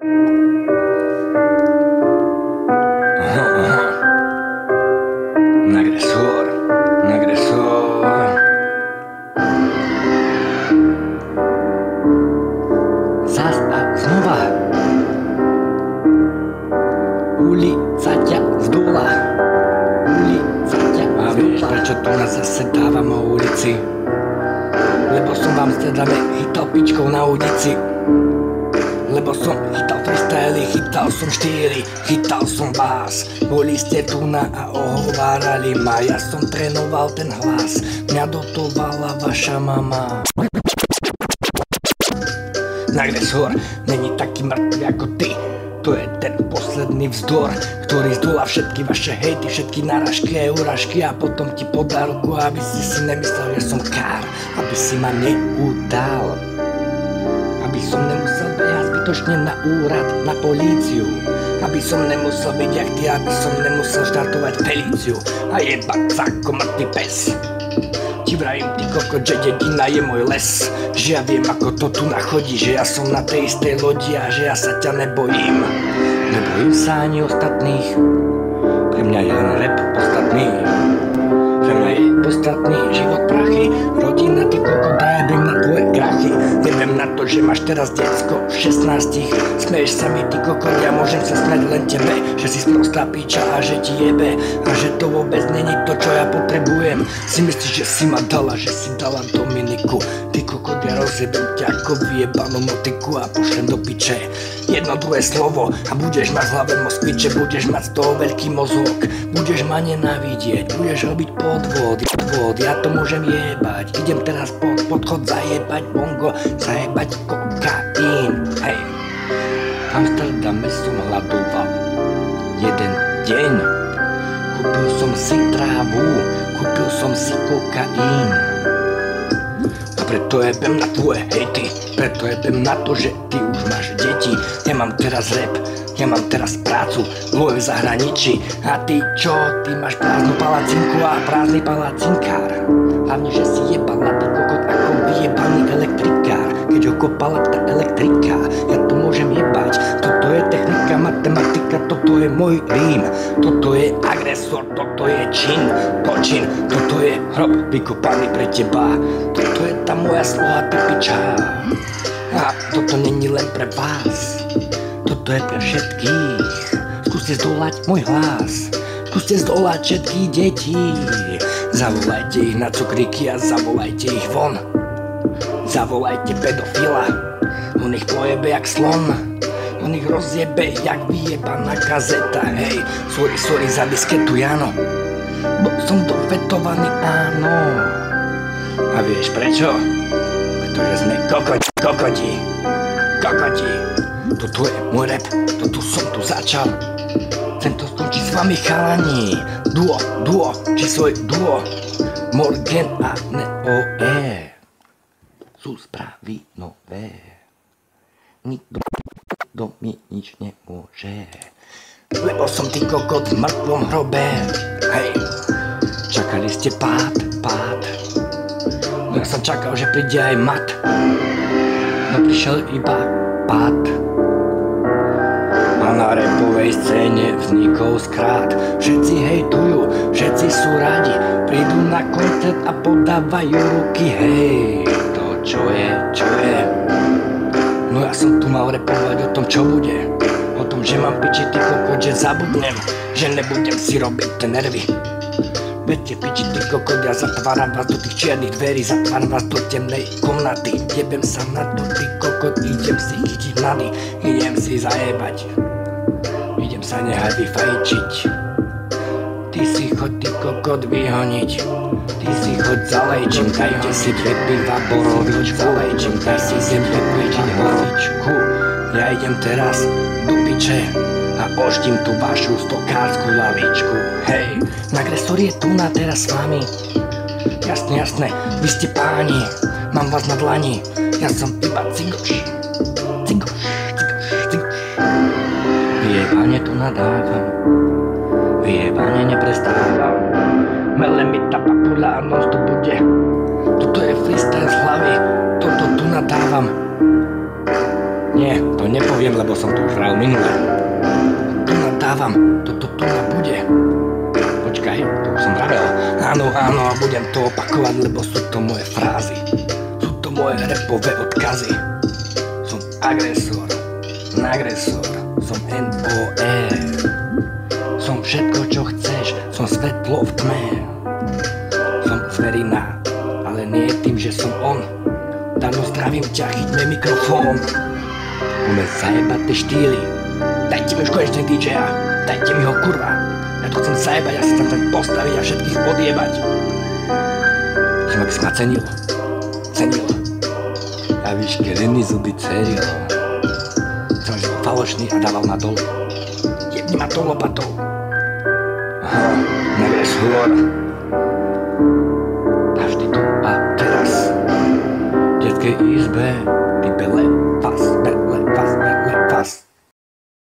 Agresor. Zas a znova. Ulica ťa zdula. A vieš, prečo tu nás zase dávam o ulici? Lebo som vám stredame chytal pičkou na ulici. Lebo som chytal freestyly, chytal som štýly, chytal som vás. Boli ste tu na a ohovárali ma, ja som trénoval ten hlas. Mňa dotovala vaša mama. Agresor není taký mŕtvy ako ty. To je ten posledný vzdor, ktorý zdolá všetky vaše hejty, všetky náražky a urážky a potom ti podá ruku, aby si nemyslel, že som kár, aby si ma neudal. Aby som nemusel behať zbytočne na úrad, na políciu. Aby som nemusel byť jak ty, aby som nemusel štartovať Felíciu a jebať sa ako mŕtvy pes. Ti vravím, ty kokot, že dedina je môj les, že ja viem ako to tu nachodí, že ja som na tej istej lodi a že ja sa ťa nebojím. Nebojím sa ani ostatných, pre mňa je len rap podstatný. Pre mňa je podstatný život prachy, rodina, ty kokot, a jebem na tvoje krachy. Jebem na to, že máš teraz decko v 16, smeješ sa mi, ty kokot, ja môžem sa smeť len tebe, že si sprostá píča a že ti jebe a že to vôbec není to, čo ja potrebujem. Si myslíš, že si ma dala, že si dala Dominiku, ty kokot, ja rozjebem ťa ako vyjebanú motiku a pošlem do piče jedno druhé slovo a budeš mať v hlave moskviče, budeš mať z toho veľký mozog, budeš ma nenávidieť, budeš robiť podvod, ja to môžem jebať, idem teraz podchod zajebať bongo, zajebať kokain, hej. V Amsterdame som hľadoval jeden deň, kúpil som si trávu, kúpil som si kokain. A preto jebem na tvoje hejty, preto jebem na to, že ty už máš deti. Ja mám teraz rap, ja mám teraz prácu, v zahraničí. A ty čo? Ty máš prázdnu palacinku a prázdny palacinkár. Hlavne, že si jebala ty kokot ako vyjebaný elektrikár. Keď ho kopala tá elektrika, ja to môžem jebať. Toto je technika, matematika, toto je môj rím. Toto je agresor, toto je čin, počin. Toto je hrob vykopaný pre teba. Toto je tá moja sloha, ty piča. A toto není len pre vás, toto je pre všetkých. Skúste zdolať môj hlas, skúste zdolať všetky deti. Zavolajte ich na cukríky a zavolajte ich von. Zavolajte pedofila, on ich pojebe jak slon, on ich rozjebe jak vyjebaná kazeta. Hej, sorry za disketu, Jano, bo som dofetovaný, áno. A vieš prečo? Pretože sme kokoti. Toto je môj rap, toto som tu začal. Chcem to skončiť s vami, chalani. Duo, či svoj duo. Morgan a Neo sú správy nové. Nikto mi nič nemôže. Lebo som ty kokot v mŕtvom hrobe. Hej, čakali ste pád. No ja som čakal, že príde aj mat. No prišiel iba pád. A na rapovej scéne vznikol skrát. Všetci hejtujú, všetci sú radi. Prídu na koncert a podávajú ruky. Hej, to čo je? No ja som tu mal rapovať o tom, čo bude. O tom, že mám piči ty kokot, že zabudnem, že nebudem si robiť tie nervy. Viete piči ty kokot, ja zatváram vás do tých čiernych dverí, zatváram vás do temnej komnaty. Jebem sa na to ty kokot, idem si chytiť mladý, idem si zajebať, idem sa nehať vyfajčiť. Ty si chod ty kokot vyhoniť, ty si chod zalejčím, dajte si dve piva borovičku, zalejčím, daj si dve piva borovičku. Ja idem teraz do piče a oždím tú vašu stokárskú lavičku. Hej, agresor je tu na teraz s vami. Jasne, vy ste páni, mám vás na dlani. Ja som iba cigoš. Vyjebane tu nadávam, vyjebane neprestávam. Mele mi tá papula a non to bude. Toto je freestyle z hlavy, toto tu nadávam. Nie, to nepoviem, lebo som to už vral minule. Tu nadávam, toto tu bude. Počkaj, to už som vravel. Áno, a budem to opakovať, lebo sú to moje frázy. Sú to moje rapové odkazy. Som agresor, som NOE. Som všetko, čo chceš, som svetlo v tme. Som zverina, ale nie tým, že som on. Dano, zdravím ťa, chyťme mikrofón. Budeme zajebať tie štýly. Dajte mi už konečne DJ-a, dajte mi ho, kurva. Ja to chcem zajebať, ja si chcem postaviť a všetkých odjebať. Chcem, aby si ma cenil. A výške Renny zuby ceril. Chcem, aby si bol falošný a dával ma dolu. Jebni ma tou lopatou. Aha, nevieš hôr. A vždy tu a teraz v detskej izbe